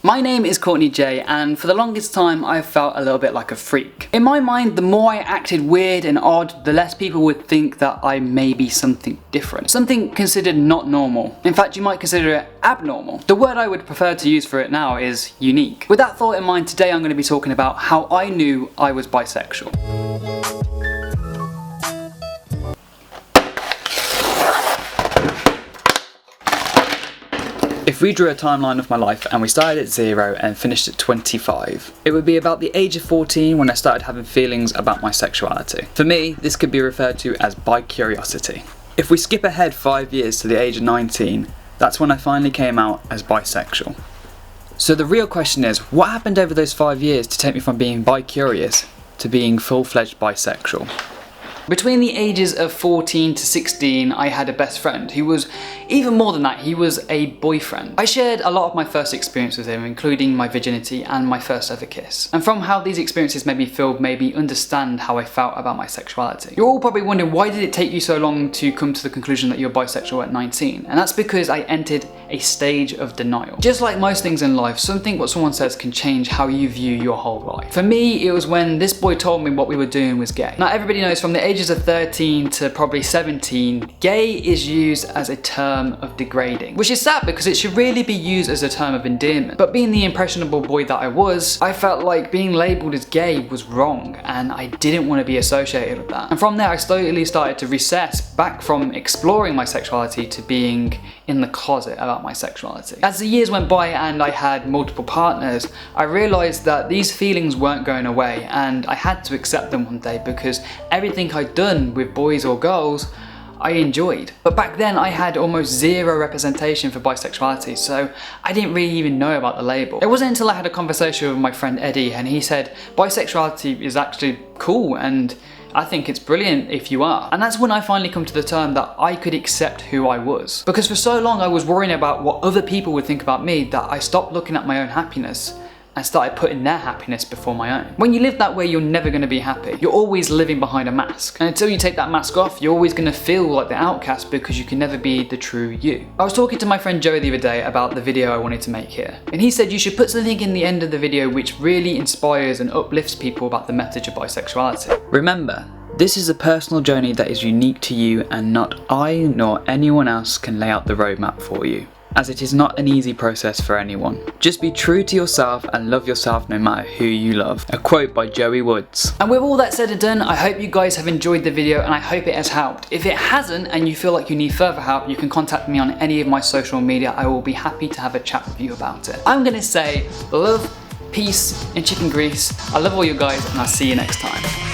My name is Courtney-Jai, and for the longest time I've felt a little bit like a freak. In my mind, the more I acted weird and odd, the less people would think that I may be something different. Something considered not normal. In fact, you might consider it abnormal. The word I would prefer to use for it now is unique. With that thought in mind, today I'm going to be talking about how I knew I was bisexual. If we drew a timeline of my life and we started at 0 and finished at 25, it would be about the age of 14 when I started having feelings about my sexuality. For me, this could be referred to as bi-curiosity. If we skip ahead 5 years to the age of 19, that's when I finally came out as bisexual. So the real question is, what happened over those 5 years to take me from being bi-curious to being full-fledged bisexual? Between the ages of 14 to 16, I had a best friend who was, even more than that, he was a boyfriend. I shared a lot of my first experience with him, including my virginity and my first ever kiss. And from how these experiences made me feel, made me understand how I felt about my sexuality. You're all probably wondering, why did it take you so long to come to the conclusion that you're bisexual at 19? And that's because I entered a stage of denial. Just like most things in life, what someone says can change how you view your whole life. For me, it was when this boy told me what we were doing was gay. Now everybody knows from the ages of 13 to probably 17, gay is used as a term of degrading, which is sad because it should really be used as a term of endearment. But being the impressionable boy that I was, I felt like being labelled as gay was wrong and I didn't want to be associated with that. And from there I slowly started to recess back from exploring my sexuality to being in the closet about my sexuality. As the years went by and I had multiple partners, I realised that these feelings weren't going away and I had to accept them one day because everything I'd done with boys or girls I enjoyed. But back then I had almost zero representation for bisexuality, so I didn't really even know about the label. It wasn't until I had a conversation with my friend Eddie and he said bisexuality is actually cool and I think it's brilliant if you are. And that's when I finally come to the term that I could accept who I was. Because for so long I was worrying about what other people would think about me that I stopped looking at my own happiness and started putting their happiness before my own. When you live that way, you're never going to be happy. You're always living behind a mask. And until you take that mask off, you're always going to feel like the outcast because you can never be the true you. I was talking to my friend Joey the other day about the video I wanted to make here. And he said you should put something in the end of the video which really inspires and uplifts people about the message of bisexuality. Remember, this is a personal journey that is unique to you and not I nor anyone else can lay out the roadmap for you, as it is not an easy process for anyone. Just be true to yourself and love yourself no matter who you love. A quote by Joey Woods. And with all that said and done, I hope you guys have enjoyed the video and I hope it has helped. If it hasn't and you feel like you need further help, you can contact me on any of my social media. I will be happy to have a chat with you about it. I'm gonna say love, peace and chicken grease. I love all you guys and I'll see you next time.